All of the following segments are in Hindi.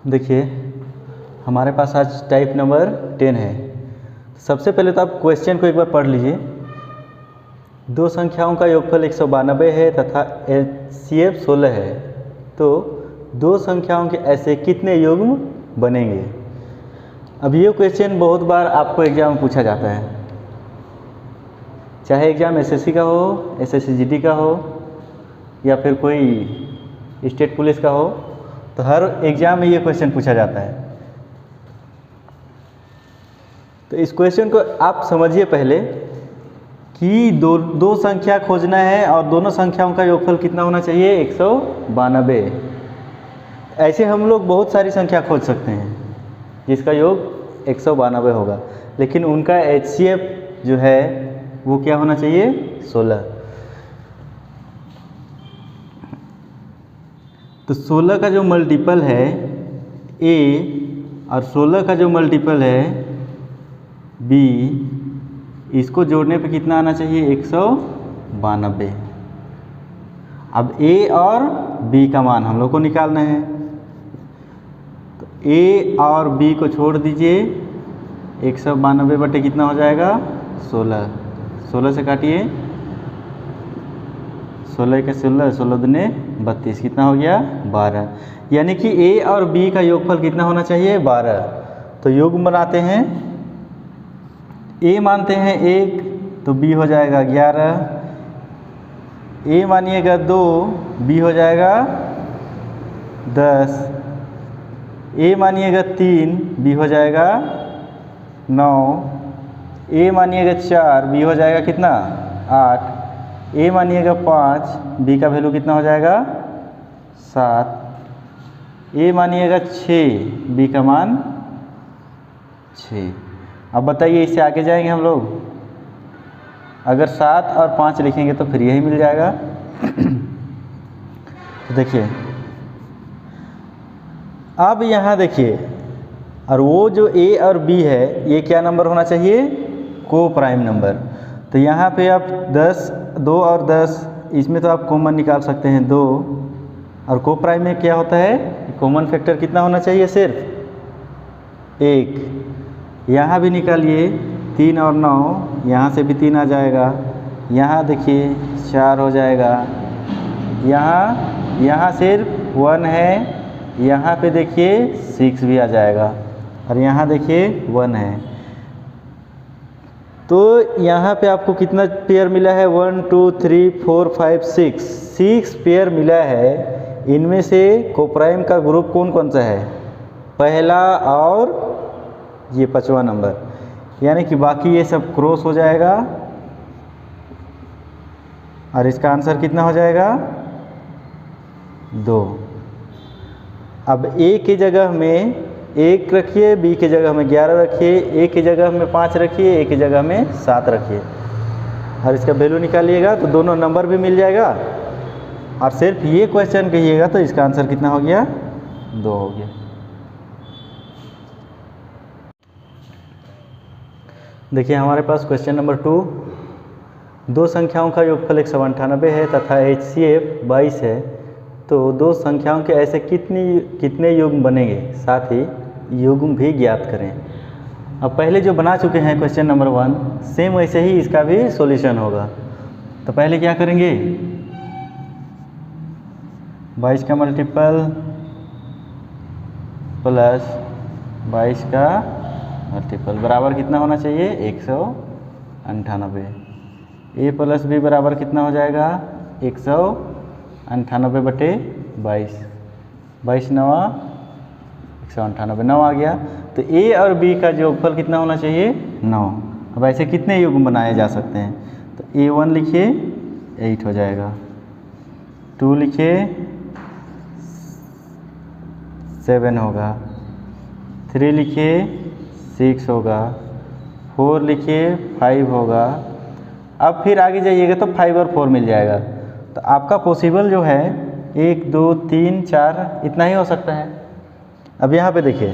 देखिए हमारे पास आज टाइप नंबर 10 है। सबसे पहले तो आप क्वेश्चन को एक बार पढ़ लीजिए। दो संख्याओं का योगफल 192 है तथा एचसीएफ 16 है, तो दो संख्याओं के ऐसे कितने युग्म बनेंगे। अब ये क्वेश्चन बहुत बार आपको एग्जाम में पूछा जाता है, चाहे एग्जाम एसएससी का हो, एसएससी जीडी का हो या फिर कोई स्टेट पुलिस का हो, तो हर एग्जाम में ये क्वेश्चन पूछा जाता है। तो इस क्वेश्चन को आप समझिए पहले कि दो संख्या खोजना है और दोनों संख्याओं का योगफल कितना होना चाहिए, 192। ऐसे हम लोग बहुत सारी संख्या खोज सकते हैं जिसका योग 192 होगा, लेकिन उनका एचसीएफ जो है वो क्या होना चाहिए, 16। तो 16 का जो मल्टीपल है a और 16 का जो मल्टीपल है b, इसको जोड़ने पे कितना आना चाहिए, 192। अब a और b का मान हम लोग को निकालना है, तो a और b को छोड़ दीजिए, 192 बटे कितना हो जाएगा, 16। 16 से काटिए, 16 के 16, 16 दूने 32, कितना हो गया, 12। यानी कि a और b का योगफल कितना होना चाहिए, 12। तो योग बनाते हैं, a मानते हैं 1 तो b हो जाएगा 11, a मानिएगा 2, b हो जाएगा 10, a मानिएगा 3, b हो जाएगा 9, a मानिएगा 4, b हो जाएगा कितना, 8, a मानिएगा 5, b का वैल्यू कितना हो जाएगा, 7, a मानिएगा 6, b का मान 6। अब बताइए इससे आगे जाएंगे हम लोग, अगर 7 और 5 लिखेंगे तो फिर यही मिल जाएगा। तो देखिए अब यहाँ देखिए, और वो जो a और b है ये क्या नंबर होना चाहिए, को प्राइम नंबर। तो यहाँ पे आप 10, 2 और 10, इसमें तो आप कॉमन निकाल सकते हैं 2, और को प्राइम में क्या होता है, कॉमन फैक्टर कितना होना चाहिए, सिर्फ 1। यहाँ भी निकालिए, 3 और 9, यहाँ से भी 3 आ जाएगा, यहाँ देखिए 4 हो जाएगा, यहाँ सिर्फ 1 है, यहाँ पे देखिए 6 भी आ जाएगा, और यहाँ देखिए 1 है। तो यहाँ पे आपको कितना पेयर मिला है, 1 2 3 4 5 6 पेयर मिला है। इनमें से कोप्राइम का ग्रुप कौन कौन सा है, पहला और ये 5वां नंबर, यानी कि बाकी ये सब क्रॉस हो जाएगा, और इसका आंसर कितना हो जाएगा, 2। अब a की जगह में 1 रखिए, b की जगह में 11 रखिए, a की जगह में 5 रखिए, a की जगह में 7 रखिए, और इसका वैल्यू निकालिएगा तो दोनों नंबर भी मिल जाएगा, और सिर्फ ये क्वेश्चन कहिएगा तो इसका आंसर कितना हो गया, 2 हो गया। देखिए हमारे पास क्वेश्चन नंबर 2, दो संख्याओं का योगफल 198 है तथा एचसीएफ 22 है, तो दो संख्याओं के ऐसे कितने युग्म बनेंगे, साथ ही युग्म भी ज्ञात करें। अब पहले जो बना चुके हैं क्वेश्चन नंबर 1, सेम वैसे ही इसका भी सॉल्यूशन होगा। तो पहले क्या करेंगे, 22 का मल्टीपल प्लस 22 का मल्टीपल बराबर कितना होना चाहिए, 198। a प्लस b बराबर कितना हो जाएगा, 198 बटे 22, 22 9 198, 9 आ गया। तो a और b का योगफल कितना होना चाहिए, 9। अब ऐसे कितने युग्म बनाए जा सकते हैं, तो a1 लिखिए 8 हो जाएगा, 2 लिखिए 7 होगा, 3 लिखिए 6 होगा, 4 लिखिए 5 होगा। अब फिर आगे जाइएगा तो 5 और 4 मिल जाएगा। तो आपका पॉसिबल जो है 1 2 3 4 इतना ही हो सकता है। अब यहाँ पे देखिए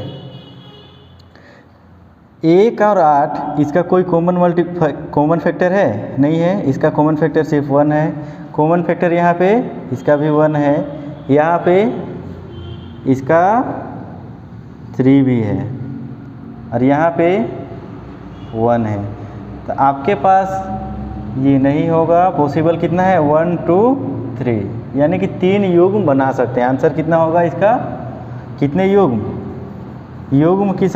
1 और 8, इसका कोई कॉमन फैक्टर है, नहीं है, इसका कॉमन फैक्टर सिर्फ 1 है। कॉमन फैक्टर यहाँ पे इसका भी 1 है, यहाँ पे इसका 3 भी है और यहाँ पे 1 है, तो आपके पास ये नहीं होगा। पॉसिबल कितना है 1 2 3, यानी कि 3 युग्म बना सकते हैं। आंसर कितना होगा इसका, कितने युग्म, युग्म की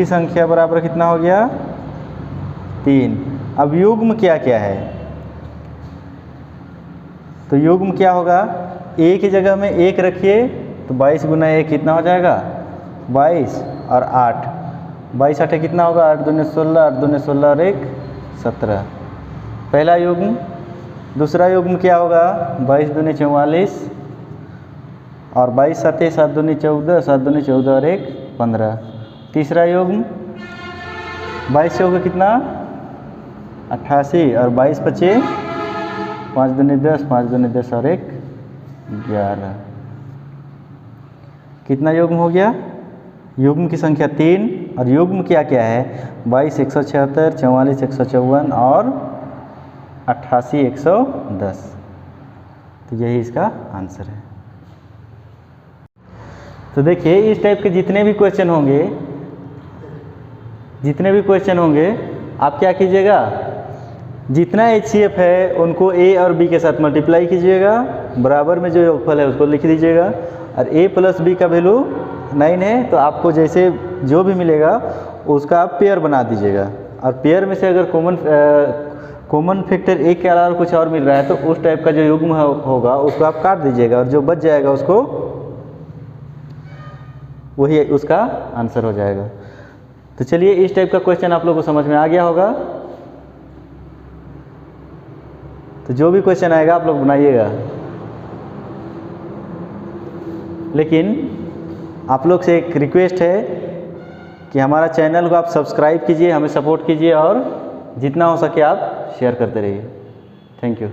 संख्या बराबर कितना हो गया 3। अब युग्म क्या क्या है, तो युग्म क्या होगा, ए की जगह में 1 रखिए तो 22 गुना 1 कितना हो जाएगा 22 और 8, 22 8 कितना होगा 8 दूनी 16, 8 दूनी 16 और 1 17, पहला युग्म। दूसरा युग्म क्या होगा 22 दूनी 44 और 22 7 7 दूनी 14, 7 दूनी 14 और 1 15। तीसरा युग्म 22 चौके कितना 88 और 22 25 5 दूनी 10, 5 दूनी 10 और 1 11। कितना युग्म हो गया, युग्म की संख्या 3 और युग्म क्या क्या है 22 176, 44 154 और 88 110। तो यही इसका आंसर है। तो देखिए इस टाइप के जितने भी क्वेश्चन होंगे आप क्या कीजिएगा, जितना HCF है उनको A और B के साथ मल्टीप्लाई कीजिएगा, बराबर में जो योगफल है उसको लिख दीजिएगा, और A प्लस B का वैल्यू 9 है तो आपको जैसे जो भी मिलेगा उसका आप पेयर बना दीजिएगा, और पेयर में से अगर कॉमन फैक्टर 1 के अलावा कुछ और मिल रहा है तो उस टाइप का जो युग्म होगा उसको आप काट दीजिएगा, और जो बच जाएगा उसको वही उसका आंसर हो जाएगा। तो चलिए इस टाइप का क्वेश्चन आप लोगों को समझ में आ गया होगा। तो जो भी क्वेश्चन आएगा आप लोग बनाइएगा, लेकिन आप लोग से एक रिक्वेस्ट है कि हमारा चैनल को आप सब्सक्राइब कीजिए, हमें सपोर्ट कीजिए और जितना हो सके आप शेयर करते रहिए। Thank you.